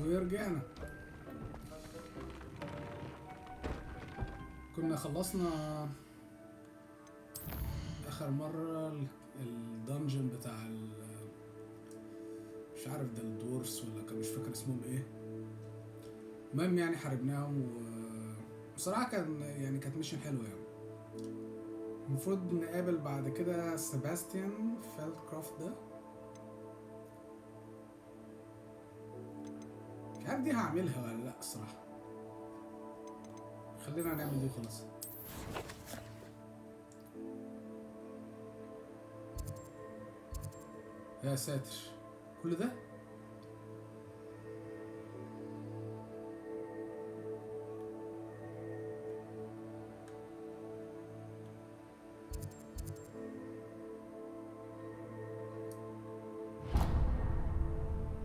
ورجعنا. كنا خلصنا اخر مرة الدنجن بتاع مش عارف ده الدورس ولا كان مش فاكر اسمهم ايه. المهم يعني حاربناهم وبصراحة كانت ميشن حلوة يعني. المفروض نقابل بعد كده سيباستيان فيلدكرافت ده. مش عارف دي هعملها ولا لا الصراحة. خلينا نعمل دي خلاص. يا ساتر كل ده.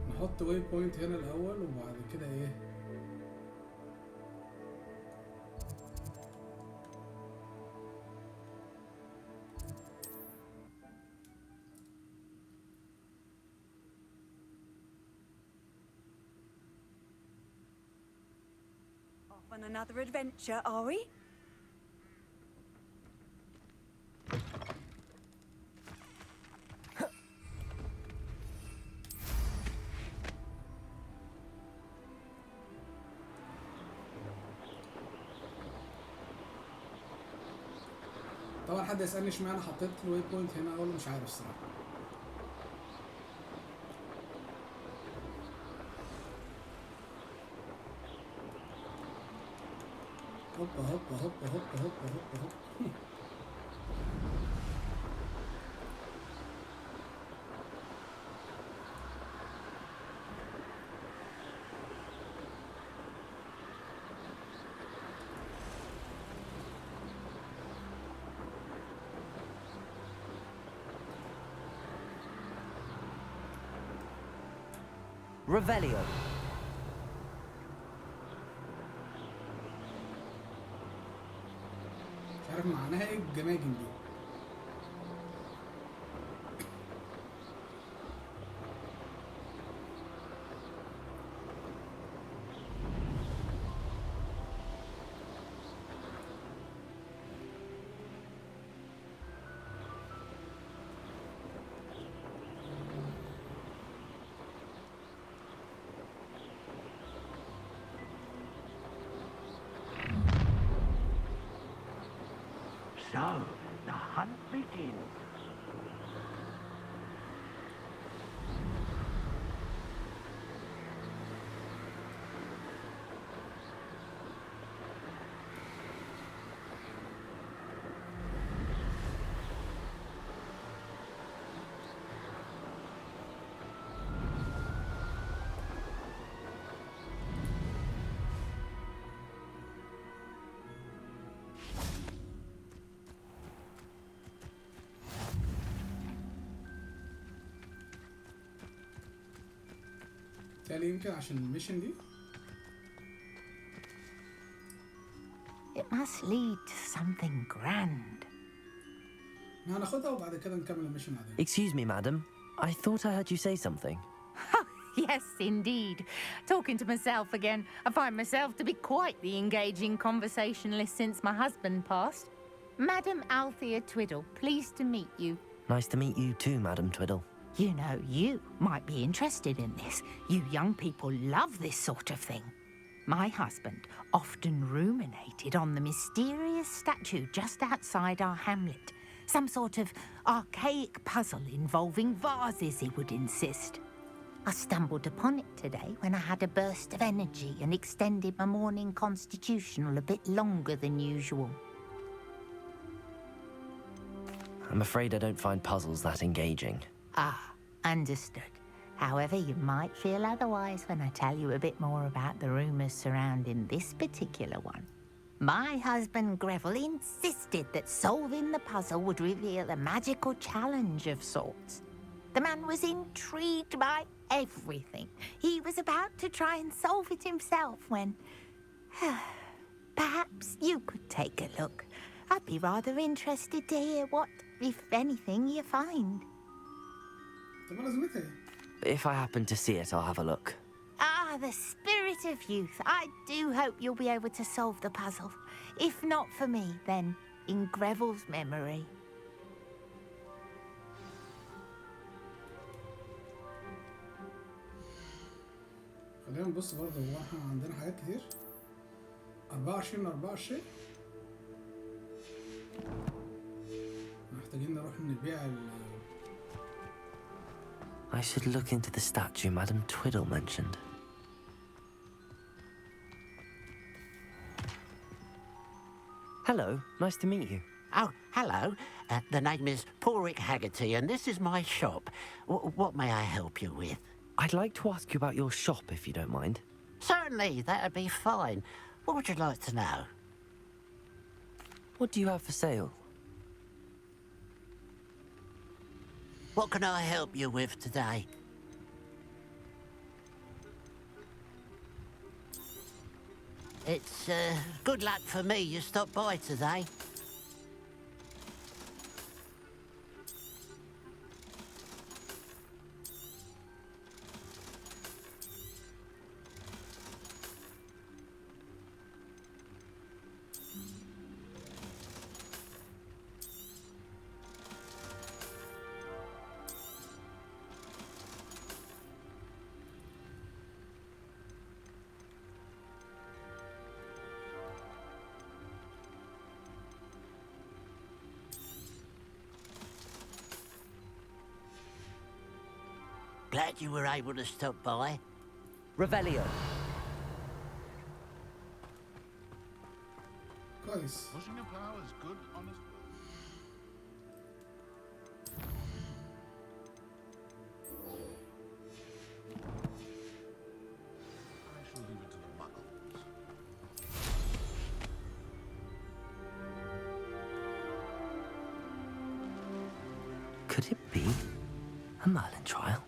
نحط واي بوينت هنا الاول وبعد كده ايه؟ Off on another adventure, are we? طبعا حد يسألني اشمعنى حطيت الواي بوينت هنا، اقول له مش عارف الصراحة. هوبا هوبا هوبا هوبا هوبا هوبا هوبا. Revelio. مش عارف معناها ايه الجماجم دي. So, the hunt begins. تالي يمكن عشان الميشن دي. It must lead to something grand. هناخدها وبعد كده نكمل الميشن عادي. Excuse me, madam. I thought I heard you say something. Yes, indeed. Talking to myself again. I find myself to be quite the engaging conversationalist since my husband passed. Madam Althea Twiddle, pleased to meet you. Nice to meet you too, Madam Twiddle. You know, you might be interested in this. You young people love this sort of thing. My husband often ruminated on the mysterious statue just outside our hamlet. Some sort of archaic puzzle involving vases, he would insist. I stumbled upon it today when I had a burst of energy and extended my morning constitutional a bit longer than usual. I'm afraid I don't find puzzles that engaging. Ah, understood. However, you might feel otherwise when I tell you a bit more about the rumours surrounding this particular one. My husband Greville insisted that solving the puzzle would reveal a magical challenge of sorts. The man was intrigued by everything. He was about to try and solve it himself when... Perhaps you could take a look. I'd be rather interested to hear what, if anything, you find. طب لازمتها ايه؟ If I happen to see it, I'll have a look. Ah, Ah, the spirit of youth. I do hope you'll be able to solve the puzzle. If not for me, then in Greville's memory. خلينا نبص برضه، هو احنا عندنا حاجات كتير. 24 محتاجين نروح نبيع I should look into the statue Madame Twiddle mentioned. Hello, nice to meet you. Oh, hello. The name is Porrick Haggerty, and this is my shop. What may I help you with? I'd like to ask you about your shop, if you don't mind. Certainly, that'd be fine. What would you like to know? What do you have for sale? What can I help you with today? It's good luck for me you stopped by today. Glad you were able to stop by. Revelio. كويس. Pushing your power is good, honest work. I shall leave it to the muggles. Could it be a Merlin trial?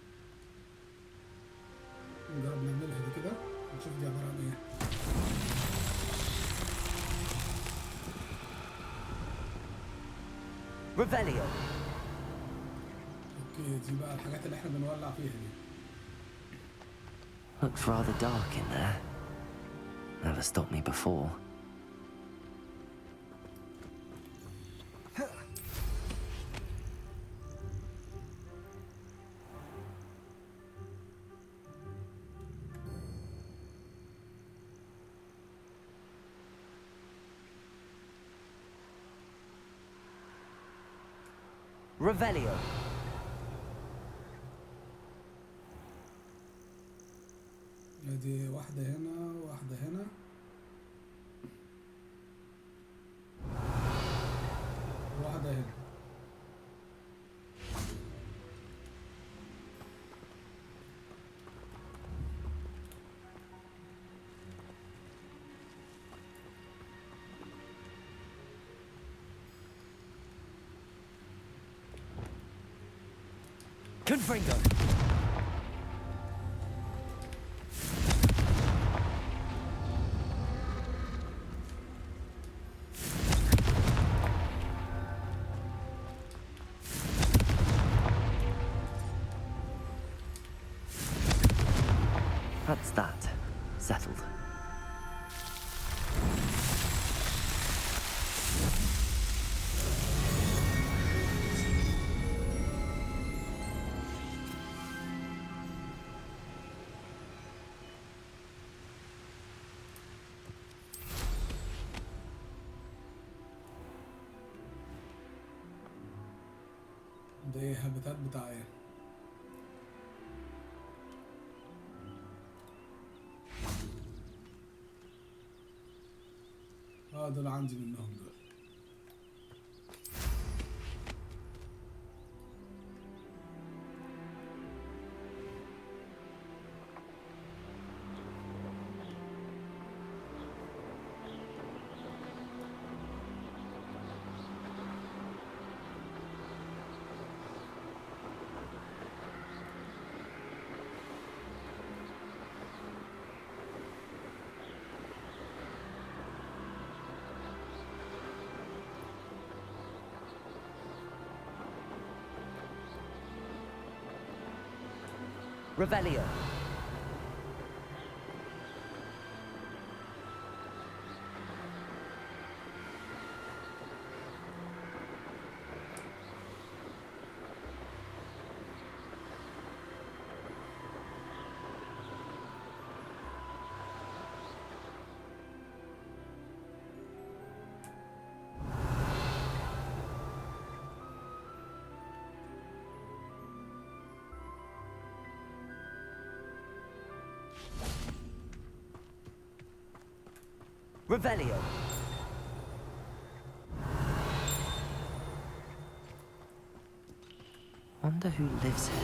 نجرب نعملها دي كده نشوف دي عبارة عن ايه. Revelio. اوكي دي بقى الحاجات اللي احنا بنولع فيها دي. Looks rather dark in there. Never stopped me before. Revelio. ادي واحدة هنا واحدة هنا. واحدة هنا. Confringo. That's that. Settled. دي هابيتات بتاع ايه؟ دول عندي منهم دول. Revelio. Revelio. Wonder who lives here.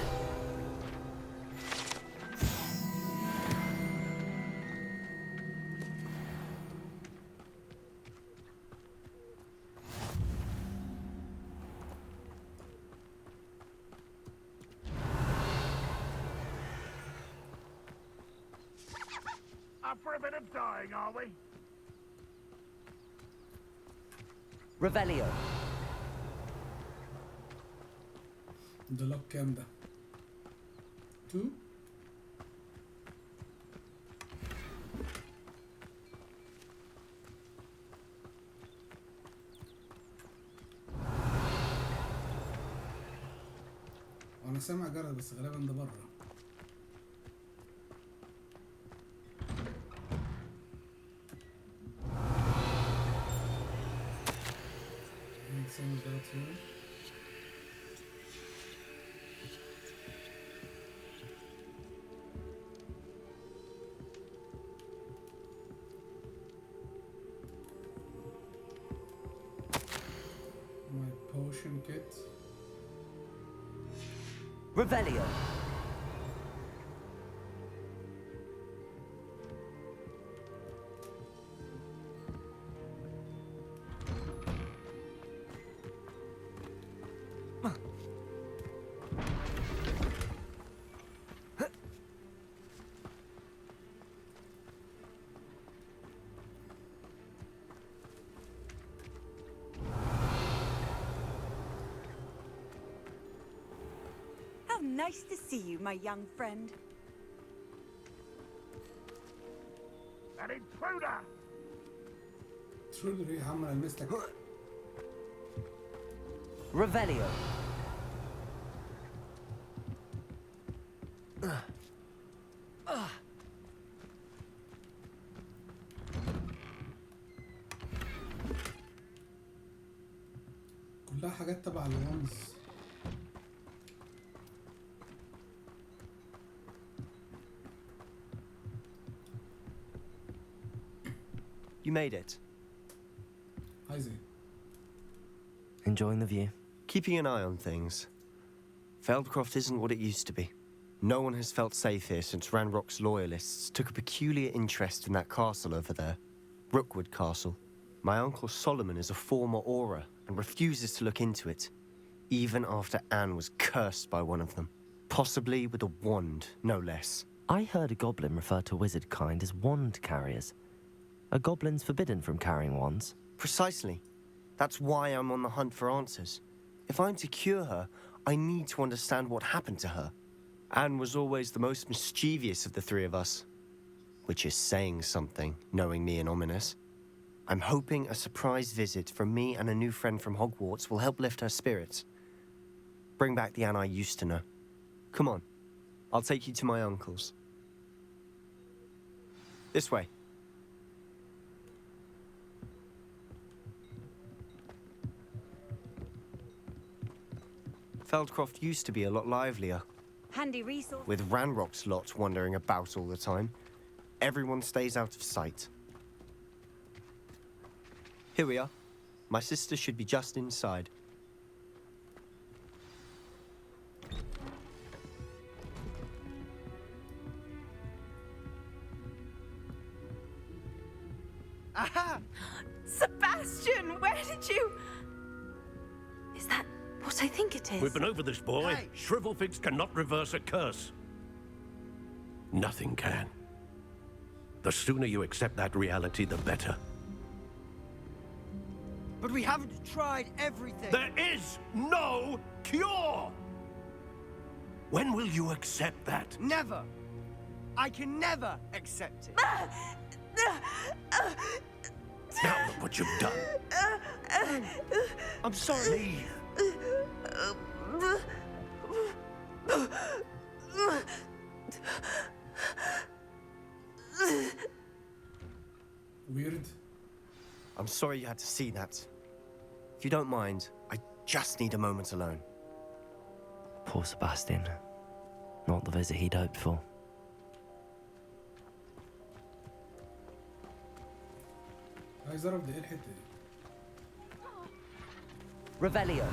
Up for a bit of dying, are we? Revelio. ده لوك كام ده؟ 2. انا سامع جرس بس غالبا ده بره. سامع جرس هنا. My potion kit. Revelio. How nice to see you, my young friend. An intruder! ترولر ايه يا عم انا لمستك. Revelio. كلها حاجات تبع الونز. You made it. عايز ايه؟ Enjoying the view? Keeping an eye on things. Feldcroft isn't what it used to be. No one has felt safe here since Ranrock's loyalists took a peculiar interest in that castle over there. Rookwood Castle. My uncle Solomon is a former Auror and refuses to look into it, even after Anne was cursed by one of them. Possibly with a wand, no less. I heard a goblin refer to wizard kind as wand carriers. Are goblins forbidden from carrying wands? Precisely. That's why I'm on the hunt for answers. If I'm to cure her, I need to understand what happened to her. Anne was always the most mischievous of the three of us. Which is saying something, knowing me and Ominous. I'm hoping a surprise visit from me and a new friend from Hogwarts will help lift her spirits. Bring back the Anne I used to know. Come on. I'll take you to my uncle's. This way. Feldcroft used to be a lot livelier, Handy resource. with Ranrock's lot wandering about all the time. Everyone stays out of sight. Here we are. My sister should be just inside. Aha! Sebastian, where did you... Is that what I think it is? We've been over this, boy. Hey. Shrivelfigs cannot reverse a curse. Nothing can. The sooner you accept that reality, the better. But we haven't tried everything. There is no cure! When will you accept that? Never. I can never accept it. Now look what you've done. I'm sorry. Weird. I'm sorry you had to see that. If you don't mind, I just need a moment alone. Poor Sebastian. Not the visit he'd hoped for. عايز اعرف ده ايه الحته دي. Revelio.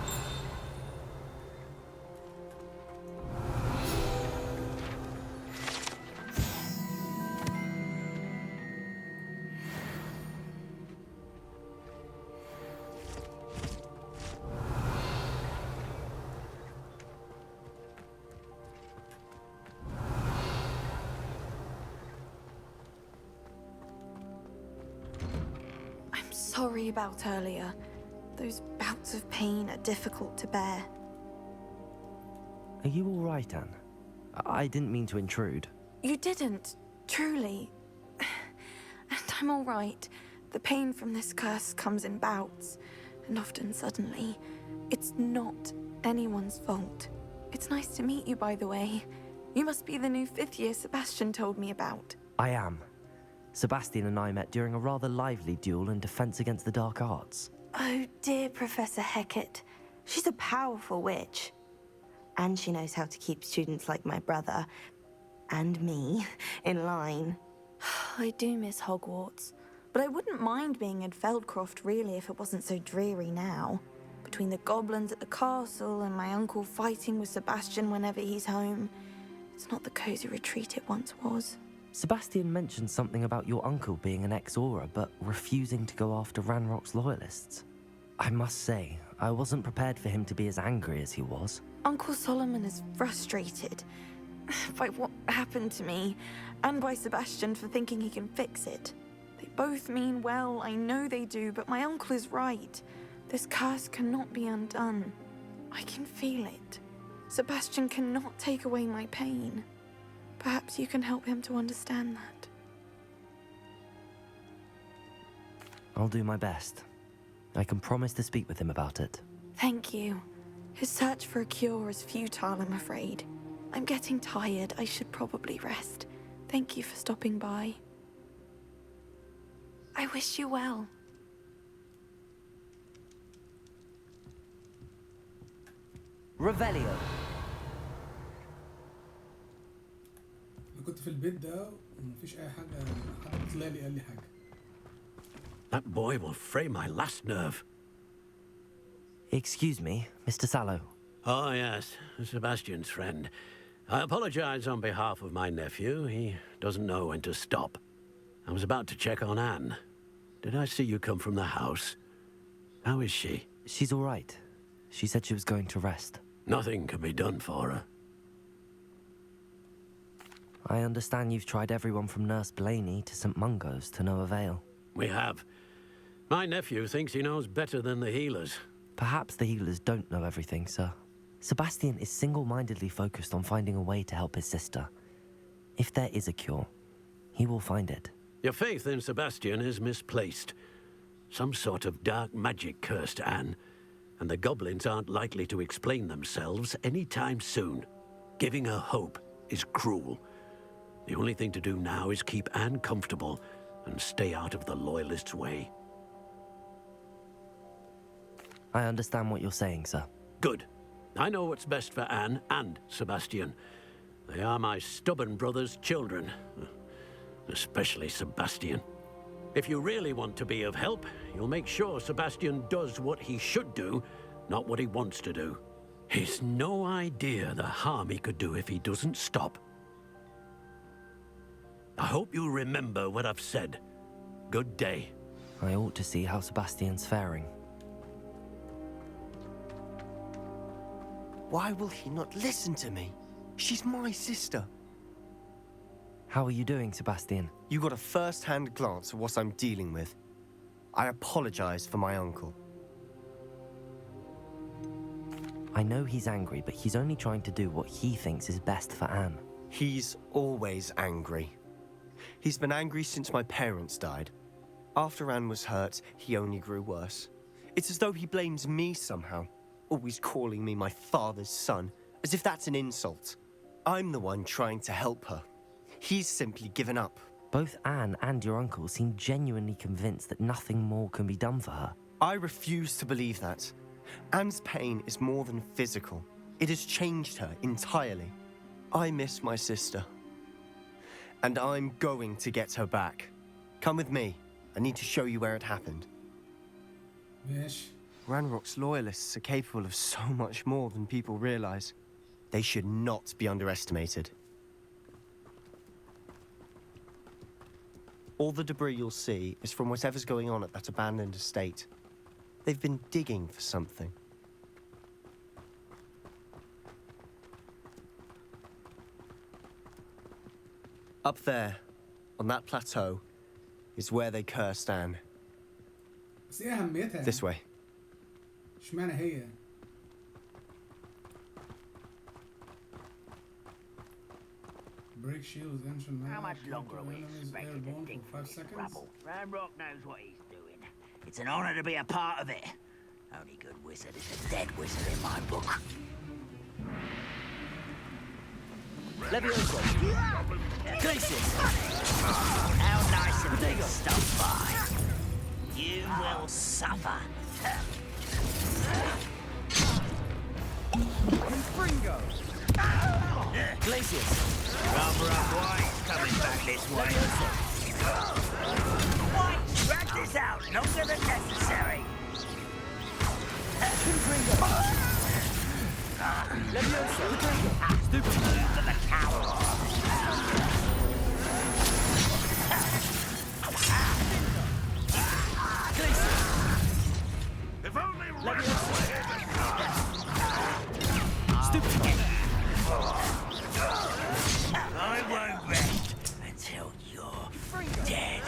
I'm sorry about earlier. Those bouts of pain are difficult to bear. Are you all right, Anne? I didn't mean to intrude. You didn't, truly. And I'm all right. The pain from this curse comes in bouts, and often suddenly. It's not anyone's fault. It's nice to meet you, by the way. You must be the new 5th year Sebastian told me about. I am. Sebastian and I met during a rather lively duel in Defense Against the Dark Arts. Oh, dear Professor Hecat. She's a powerful witch. And she knows how to keep students like my brother, and me, in line. I do miss Hogwarts, but I wouldn't mind being in Feldcroft, really, if it wasn't so dreary now. Between the goblins at the castle and my uncle fighting with Sebastian whenever he's home, it's not the cozy retreat it once was. Sebastian mentioned something about your uncle being an ex-Aura, but refusing to go after Ranrock's loyalists. I must say, I wasn't prepared for him to be as angry as he was. Uncle Solomon is frustrated by what happened to me, and by Sebastian for thinking he can fix it. They both mean well, I know they do, but my uncle is right. This curse cannot be undone. I can feel it. Sebastian cannot take away my pain. Perhaps you can help him to understand that. I'll do my best. I can promise to speak with him about it. Thank you. His search for a cure is futile, I'm afraid. I'm getting tired. I should probably rest. Thank you for stopping by. I wish you well. Revelio. انا كنت في البيت ده ومفيش اي حاجه، حد طلع لي قال لي حاجه. That boy will fray my last nerve. Excuse me, Mr. Sallow. Oh, yes, Sebastian's friend. I apologize on behalf of my nephew. He doesn't know when to stop. I was about to check on Anne. Did I see you come from the house? How is she? She's all right. She said she was going to rest. Nothing can be done for her. I understand you've tried everyone from Nurse Blaney to St. Mungo's to no avail. We have. My nephew thinks he knows better than the healers. Perhaps the healers don't know everything, sir. Sebastian is single-mindedly focused on finding a way to help his sister. If there is a cure, he will find it. Your faith in Sebastian is misplaced. Some sort of dark magic cursed Anne, and the goblins aren't likely to explain themselves anytime soon. Giving her hope is cruel. The only thing to do now is keep Anne comfortable and stay out of the Loyalists' way. I understand what you're saying, sir. Good. I know what's best for Anne and Sebastian. They are my stubborn brother's children. Especially Sebastian. If you really want to be of help, you'll make sure Sebastian does what he should do, not what he wants to do. He's no idea the harm he could do if he doesn't stop. I hope you remember what I've said. Good day. I ought to see how Sebastian's faring. Why will he not listen to me? She's my sister. How are you doing, Sebastian? You got a first-hand glance at what I'm dealing with. I apologize for my uncle. I know he's angry, but he's only trying to do what he thinks is best for Anne. He's always angry. He's been angry since my parents died. After Anne was hurt, he only grew worse. It's as though he blames me somehow, always calling me my father's son, as if that's an insult. I'm the one trying to help her. He's simply given up. Both Anne and your uncle seem genuinely convinced that nothing more can be done for her. I refuse to believe that. Anne's pain is more than physical. It has changed her entirely. I miss my sister. And I'm going to get her back. Come with me. I need to show you where it happened. ماشي. Ranrock's loyalists are capable of so much more than people realize. They should not be underestimated. All the debris you'll see is from whatever's going on at that abandoned estate. They've been digging for something. Up there, on that plateau, is where they cursed Anne. بس ايه اهميتها يعني؟ This way. اشمعنى هي يعني؟ Break shields, engine. How much longer are we expected to dig for 5 through this seconds? rubble? Ranrock knows what he's doing. It's an honor to be a part of it. Only good wizard is a dead wizard in my book. Levioso. Glacius. How nice of you to stop by. You will suffer. Confringo. Glacius. Rather White's coming back this way. White, drag this out longer than necessary. Confringo. Levioso. Stupid. To the coward. If only Stupid. I won't rest until you're dead.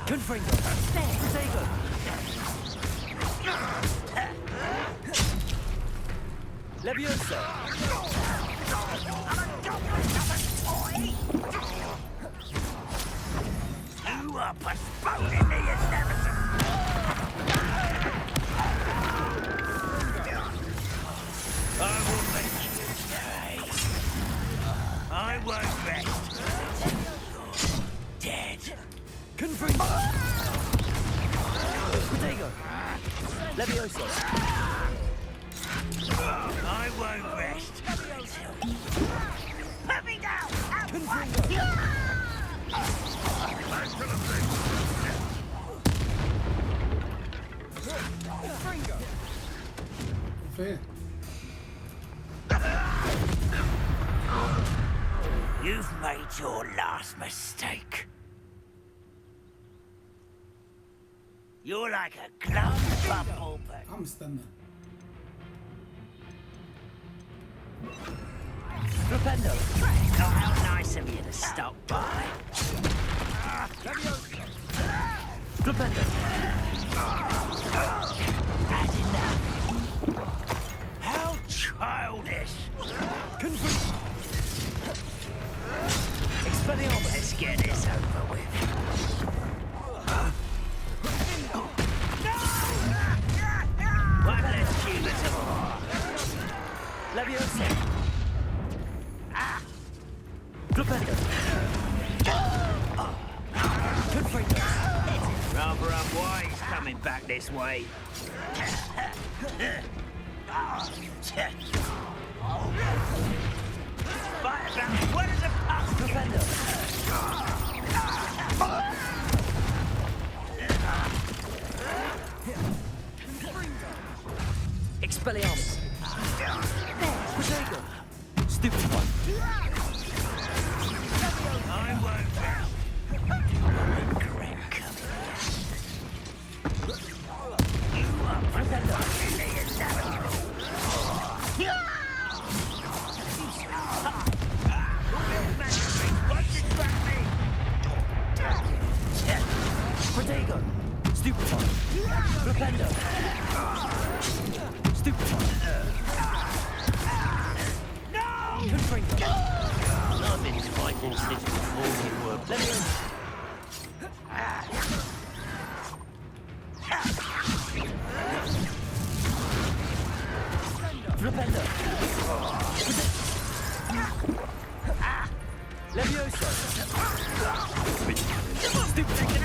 Confringo. Potato. Levioso. You are postponing the inevitable. I will make you pay. I won't rest until you're dead. Confringo. Potato. Levioso. I won't rest until you put me down. Confringo. فين؟ You've made your last mistake. You're like a glum bubble, but عم استنى. Flipendo. not how nice of you to stop by. Flipendo. Had enough. How childish. Confringo. Expelliarmus. Let's get this over with. One less cumulative. Levioso. Flipendo. Confringo. Rather unwise coming back this way. Fight about what is a pup? Flipendo. Expelliarmus. Potato. Stupid one. I won't rest. Regret coming. You are postponing the inevitable. Potato. Stupid one. Flipendo. Stupid one. Confringo. I've been fighting since before we were Levioso. Flipendo. Levioso. Stupid one.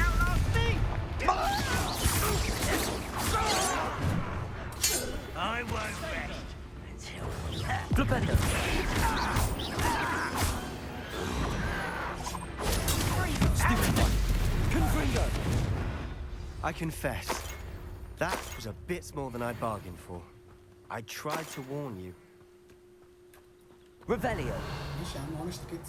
I won't rest until Flipendo. Bingo! I confess, that was a bit more than I bargained for. I tried to warn you. Revelio. ماشي يا عم وانا اشتكيت.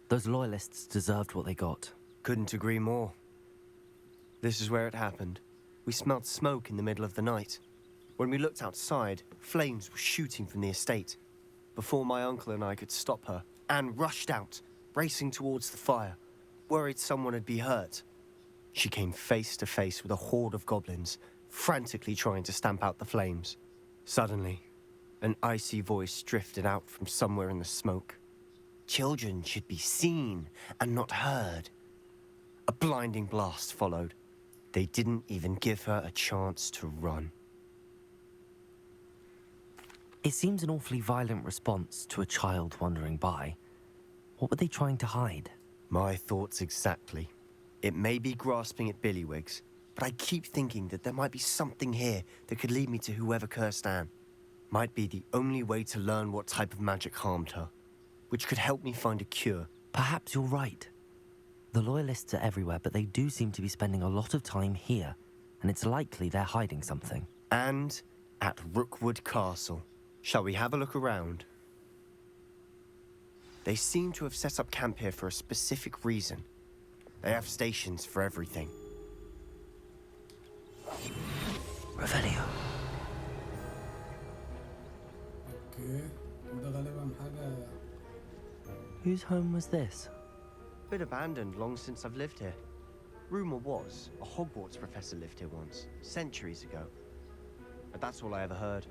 Those loyalists deserved what they got. Couldn't agree more. This is where it happened. We smelled smoke in the middle of the night. When we looked outside, flames were shooting from the estate. Before my uncle and I could stop her, Anne rushed out, racing towards the fire, worried someone would be hurt. She came face to face with a horde of goblins, frantically trying to stamp out the flames. Suddenly, an icy voice drifted out from somewhere in the smoke. Children should be seen and not heard. A blinding blast followed. They didn't even give her a chance to run. It seems an awfully violent response to a child wandering by. What were they trying to hide? My thoughts exactly. It may be grasping at Billywigs, but I keep thinking that there might be something here that could lead me to whoever cursed Anne. Might be the only way to learn what type of magic harmed her, which could help me find a cure. Perhaps you're right. The loyalists are everywhere, but they do seem to be spending a lot of time here, and it's likely they're hiding something. And at Rookwood Castle. Shall we have a look around? They seem to have set up camp here for a specific reason. They have stations for everything. Revelio. اوكي وده غالبا حاجة. Whose home was this? Been abandoned long since I've lived here. Rumor was a Hogwarts professor lived here once, centuries ago. But that's all I ever heard.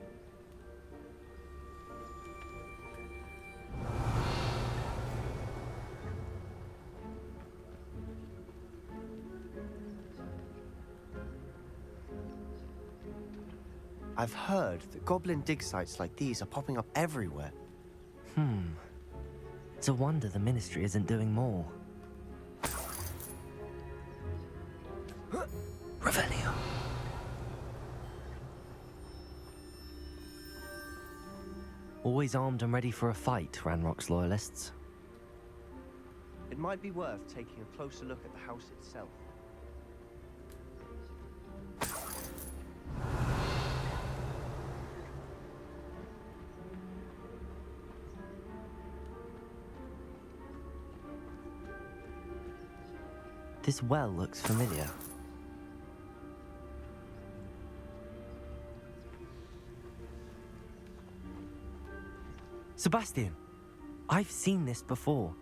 I've heard that goblin dig sites like these are popping up everywhere. It's a wonder the Ministry isn't doing more. Revelio. Always armed and ready for a fight, Ranrock's loyalists. It might be worth taking a closer look at the house itself. This well looks familiar. Sebastian, I've seen this before.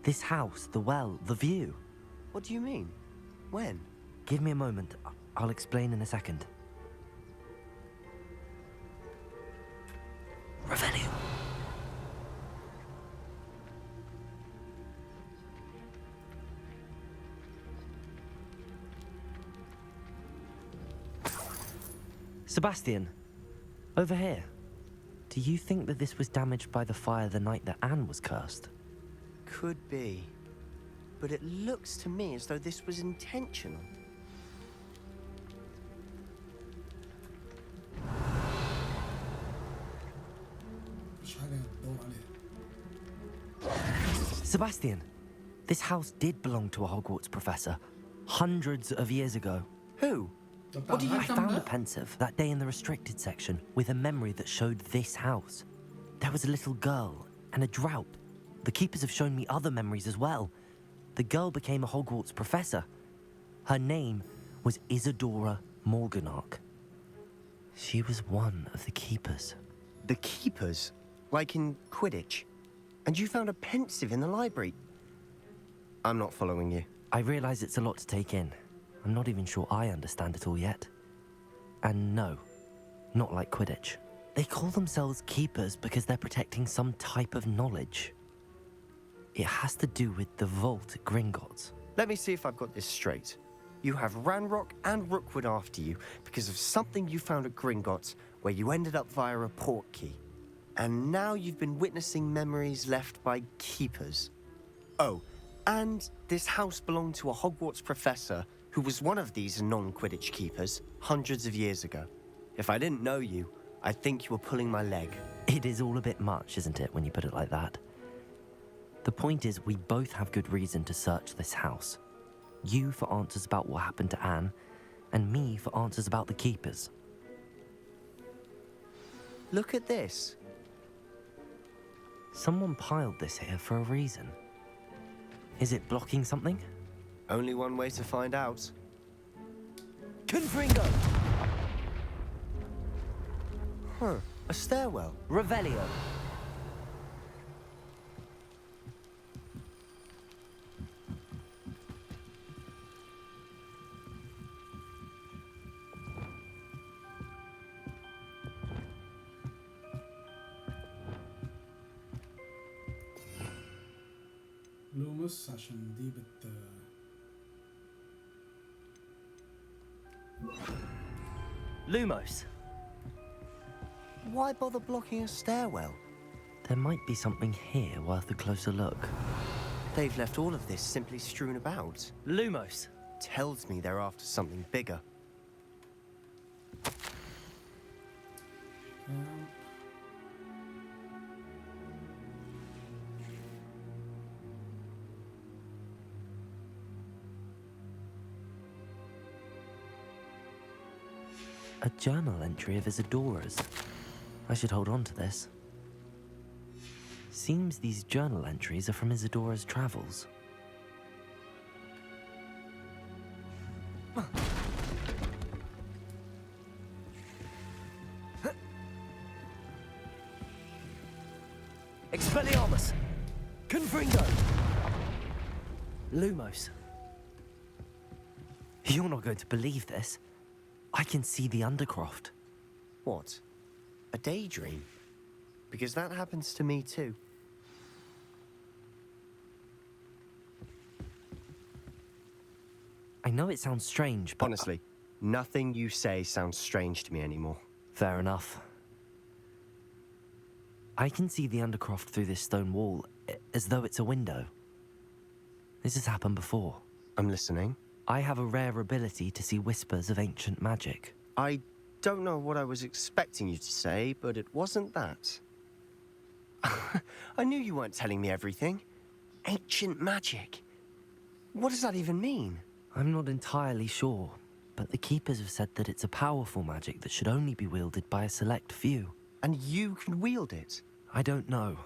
This house, the well, the view. What do you mean? When? Give me a moment. I'll explain in a second. Revelio. Sebastian, over here. Do you think that this was damaged by the fire the night that Anne was cursed? Could be. But it looks to me as though this was intentional. مش حاجة تدور عليها. Sebastian, this house did belong to a Hogwarts professor hundreds of years ago. Who? What do you I found a pensive that day in the restricted section with a memory that showed this house. There was a little girl and a drought. The keepers have shown me other memories as well. The girl became a Hogwarts professor. Her name was Isadora Morganach. She was one of the keepers. The keepers? Like in Quidditch? And you found a pensive in the library? I'm not following you. I realize it's a lot to take in. I'm not even sure I understand it all yet. And no, not like Quidditch. They call themselves keepers because they're protecting some type of knowledge. It has to do with the vault at Gringotts. Let me see if I've got this straight. You have Ranrock and Rookwood after you because of something you found at Gringotts where you ended up via a port key. And now you've been witnessing memories left by keepers. Oh, and this house belonged to a Hogwarts professor who was one of these non-Quidditch keepers hundreds of years ago. If I didn't know you, I'd think you were pulling my leg. It is all a bit much, isn't it, when you put it like that? The point is, we both have good reason to search this house. You for answers about what happened to Anne, and me for answers about the keepers. Look at this. Someone piled this here for a reason. Is it blocking something? Only one way to find out. Confringo! Huh, a stairwell. Revelio. لومس عشان دي Lumos. Why bother blocking a stairwell? There might be something here worth a closer look. They've left all of this simply strewn about. Lumos. Tells me they're after something bigger. A journal entry of Isadora's. I should hold on to this. Seems these journal entries are from Isadora's travels. Expelliarmus! Confringo! Lumos. You're not going to believe this. I can see the Undercroft. What? A daydream? Because that happens to me too. I know it sounds strange, but... Honestly, nothing you say sounds strange to me anymore. Fair enough. I can see the Undercroft through this stone wall, as though it's a window. This has happened before. I'm listening. I have a rare ability to see whispers of ancient magic. I don't know what I was expecting you to say, but it wasn't that. I knew you weren't telling me everything. Ancient magic. What does that even mean? I'm not entirely sure, but the Keepers have said that it's a powerful magic that should only be wielded by a select few. And you can wield it? I don't know,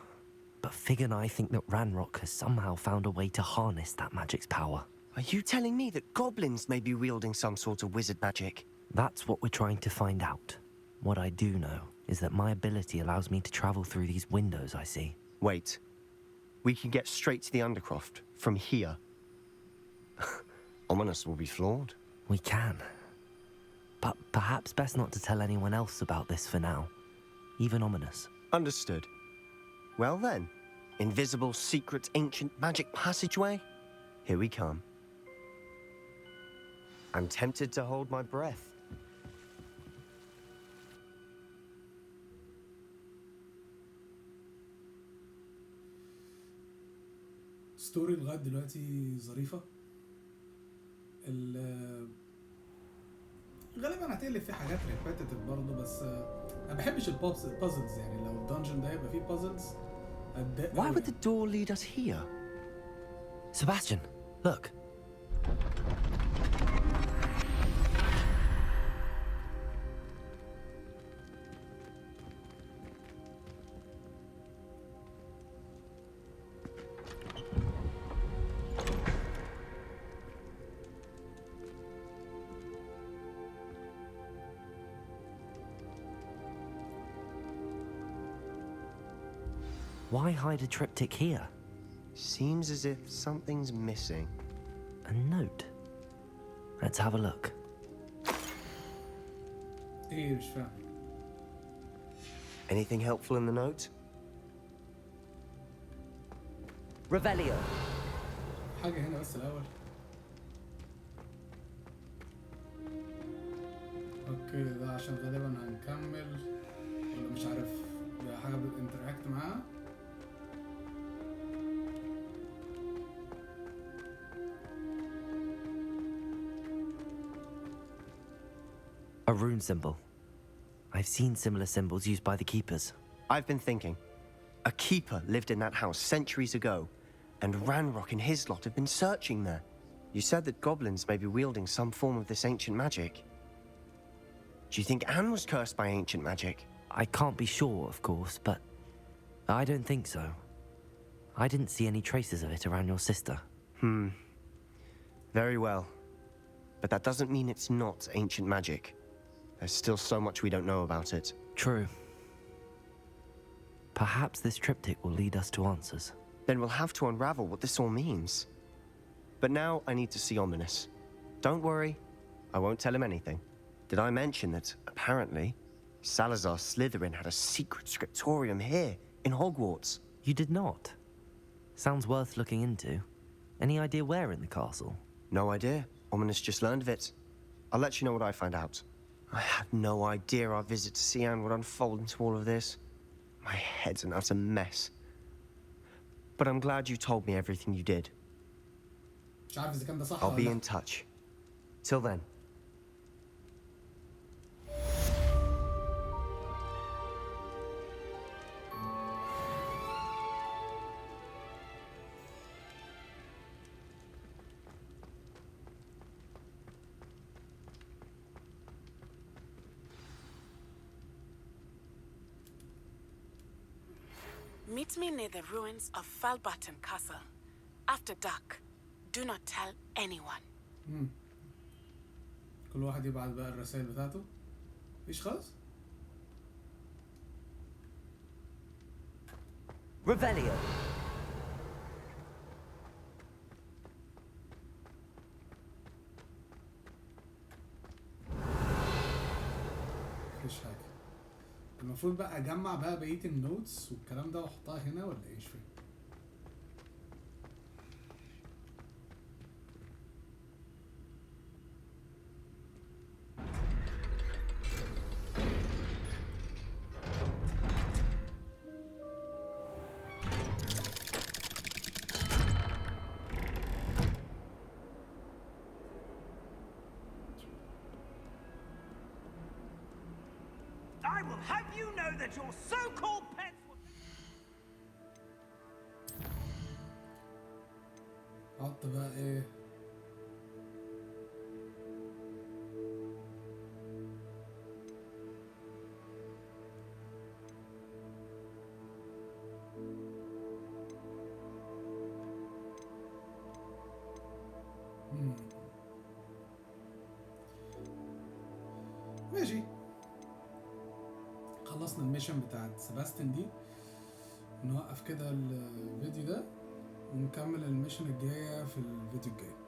but Fig and I think that Ranrock has somehow found a way to harness that magic's power. Are you telling me that goblins may be wielding some sort of wizard magic? That's what we're trying to find out. What I do know is that my ability allows me to travel through these windows I see. Wait. We can get straight to the Undercroft from here. Ominous will be flawed. We can. But perhaps best not to tell anyone else about this for now. Even Ominous. Understood. Well then, invisible, secret, ancient magic passageway? Here we come. I'm tempted to hold my breath. ستوري لغاية دلوقتي ظريفة. غالبا هتقلب فيه حاجات ريبيتيتيف برضه، بس ما بحبش البازلز. يعني لو الدنجن ده يبقى فيه بازلز اتضايق. Why would the door lead us here? Sebastian, look. Why hide a triptych here? Seems as if something's missing. A note. Let's have a look. ايه مش فاهم. Anything helpful in the note? Revelio. حاجة هنا بس الأول. اوكي ده عشان غالبا هنكمل ولا مش عارف، ده حاجة بتinteract معاها. A rune symbol. I've seen similar symbols used by the keepers. I've been thinking. A keeper lived in that house centuries ago, and Ranrock and his lot have been searching there. You said that goblins may be wielding some form of this ancient magic. Do you think Anne was cursed by ancient magic? I can't be sure, of course, but I don't think so. I didn't see any traces of it around your sister. Very well. But that doesn't mean it's not ancient magic. There's still so much we don't know about it. True. Perhaps this triptych will lead us to answers. Then we'll have to unravel what this all means. But now I need to see Ominous. Don't worry, I won't tell him anything. Did I mention that, apparently, Salazar Slytherin had a secret scriptorium here, in Hogwarts? You did not? Sounds worth looking into. Any idea where in the castle? No idea. Ominous just learned of it. I'll let you know what I find out. I had no idea our visit to Cian would unfold into all of this. My head's an utter mess. But I'm glad you told me everything you did. مش عارف إذا كان ده صح I'll ولا be لأ. in touch. Till then. Meet me near the ruins of Falbarton Castle. After dark. Do not tell anyone. كل واحد يبعت بقى الرسائل بتاعته. مفيش خالص؟ Revelio! مفيش حاجة. المفروض بقى اجمع بقى بقية النوتس والكلام ده واحطها هنا ولا ايه؟ مش فاهم. I will have you know that your so-called pets will... احط بقى ايه؟ ماشي. خلصنا الميشن بتاعت سباستيان دي. نوقف كده الفيديو ده ونكمل الميشن الجاية في الفيديو الجاي.